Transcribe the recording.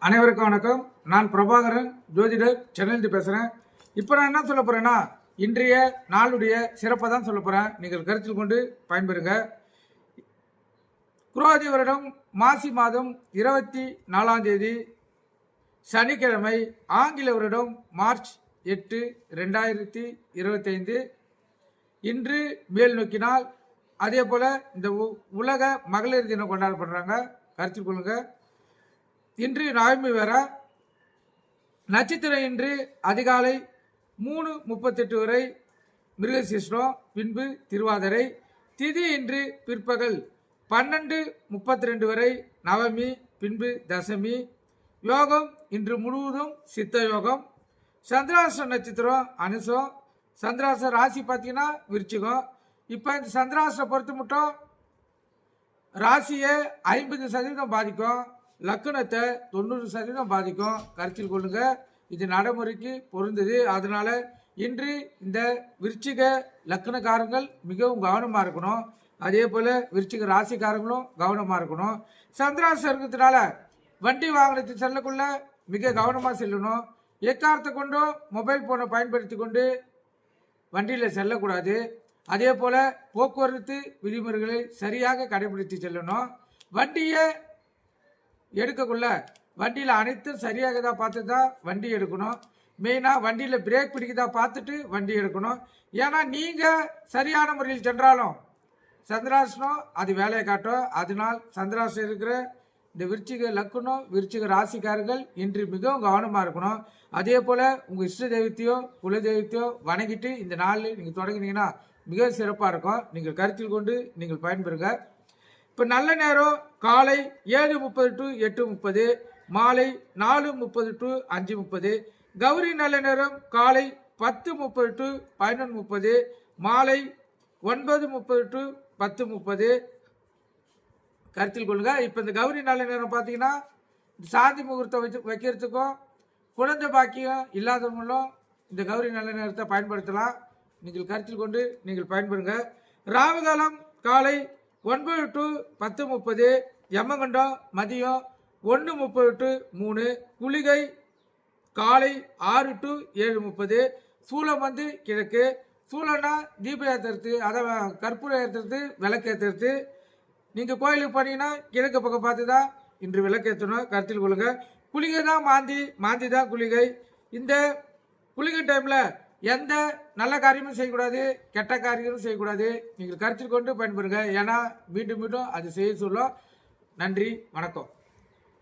அனைவருக்கும் வணக்கம். நான் பிரபாகரன், ஜோதிடர், சென்னையிலிருந்து பேசுகிறேன். இப்போ நான் என்ன சொல்ல போகிறேன்னா, இன்றைய நாளுடைய சிறப்பை தான் சொல்ல போகிறேன். நீங்கள் கருத்தில் கொண்டு பயன்பெறுங்க. குரோதி வருடம் மாசி மாதம் 24ஆம் தேதி சனிக்கிழமை, ஆங்கில வருடம் மார்ச் 8, 2025. இன்று மேல் நோக்கினால். அதே போல் இந்த உலக மகளிர் தினம் கொண்டாடப்படுறாங்க, கருத்தில் கொள்ளுங்க. இன்று நவமி வேற. நட்சத்திரம் இன்று அதிகாலை 3:38 வரை மிருகசீரிஷம், பின்பு திருவாதிரை. திதி இன்று பிற்பகல் 12:32 வரை நவமி, பின்பு தசமி. யோகம் இன்று முழுவதும் சித்த யோகம். சந்திராஷ்ட நட்சத்திரம் அனுசம். சந்திராஷ்ட ராசி பார்த்தீங்கன்னா விருச்சிகம். இப்போ இந்த சந்திராஷ்ட பொறுத்து மட்டும் ராசியை 50% பாதிக்கும், லக்கணத்தை 90% பாதிக்கும். கருத்தில் கொள்ளுங்க. இது நடைமுறைக்கு பொருந்தது. அதனால இன்று இந்த விருச்சிக லக்கணக்காரங்கள் மிகவும் கவனமாக இருக்கணும். அதே போல் விருச்சிக ராசிக்காரங்களும் கவனமாக இருக்கணும். சந்திராஷ்டம் இருக்கிறதுனால வண்டி வாகனத்தை செல்லக்குள்ள மிக கவனமாக செல்லணும். எக்காரத்தை கொண்டும் மொபைல் ஃபோனை பயன்படுத்தி கொண்டு வண்டியில் செல்லக்கூடாது. அதே போல் போக்குவரத்து விதிமுறைகளை சரியாக கடைபிடித்து செல்லணும். வண்டியை எடுக்கக்குள்ள வண்டியில் அனைத்தும் சரியாக தான் பார்த்து தான் வண்டி எடுக்கணும். மெயினாக வண்டியில் பிரேக் பிடிக்கதா பார்த்துட்டு வண்டி எடுக்கணும். ஏன்னா நீங்கள் சரியான முறையில் சென்றாலும் சந்திராஷ்டம் அது வேலையை காட்டும். அதனால் சந்திராஷ்டம் இருக்கிற இந்த விருச்சிக லக்கணம், விருச்சிக ராசிக்காரர்கள் இன்று மிகவும் கவனமாக இருக்கணும். அதே போல் உங்கள் இஷ்ட தெய்வத்தையோ குல தெய்வத்தையோ வணங்கிட்டு இந்த நாளில் நீங்கள் தொடங்கினீங்கன்னா மிக சிறப்பாக இருக்கும். நீங்கள் கருத்தில் கொண்டு நீங்கள் பயன்பெறுங்க. இப்போ நல்ல நேரம் காலை 7:30 to 8:30, மாலை 4:30 to 5:30. கௌரி நல்ல நேரம் காலை 10:30 to 11:30, மாலை 9:30 to 10:30. கருத்தில் கொள்ளுங்க. இப்போ இந்த கௌரி நல்ல நேரம் பார்த்தீங்கன்னா சாந்தி முகூர்த்தம் வைக்கிறதுக்கும் குழந்தை பாக்கியம் இல்லாதவங்களும் இந்த கௌரி நல்ல நேரத்தை பயன்படுத்தலாம். நீங்கள் கருத்தில் கொண்டு நீங்கள் பயன்பெறுங்க. ராவுகாலம் காலை 9 to 10:30, யமகண்டம் மதியம் 1:30 to 3, குளிகை காலை 6 to 7:30. சூளம் வந்து கிழக்கு. சூளம்னா தீபம் ஏற்றுறது, அதை கற்பூரம் ஏற்றுறது, விளக்கு ஏற்றுறது. நீங்கள் கோயிலுக்கு போனீங்கன்னா கிழக்கு பக்கம் பார்த்து தான் இன்று விளக்கு ஏற்றணும். கருத்தில் கொள்ளுங்க. குளிகை தான் மாந்தி, மாந்தி தான் குளிகை. இந்த குளிகை டைமில் எந்த நல்ல காரியமும் செய்யக்கூடாது, கெட்ட காரியமும் செய்யக்கூடாது. நீங்கள் கருத்தில் கொண்டு பயன்பெறுங்க. ஏன்னா மீண்டும் மீண்டும் அது செய்ய சொல்லும். நன்றி, வணக்கம்.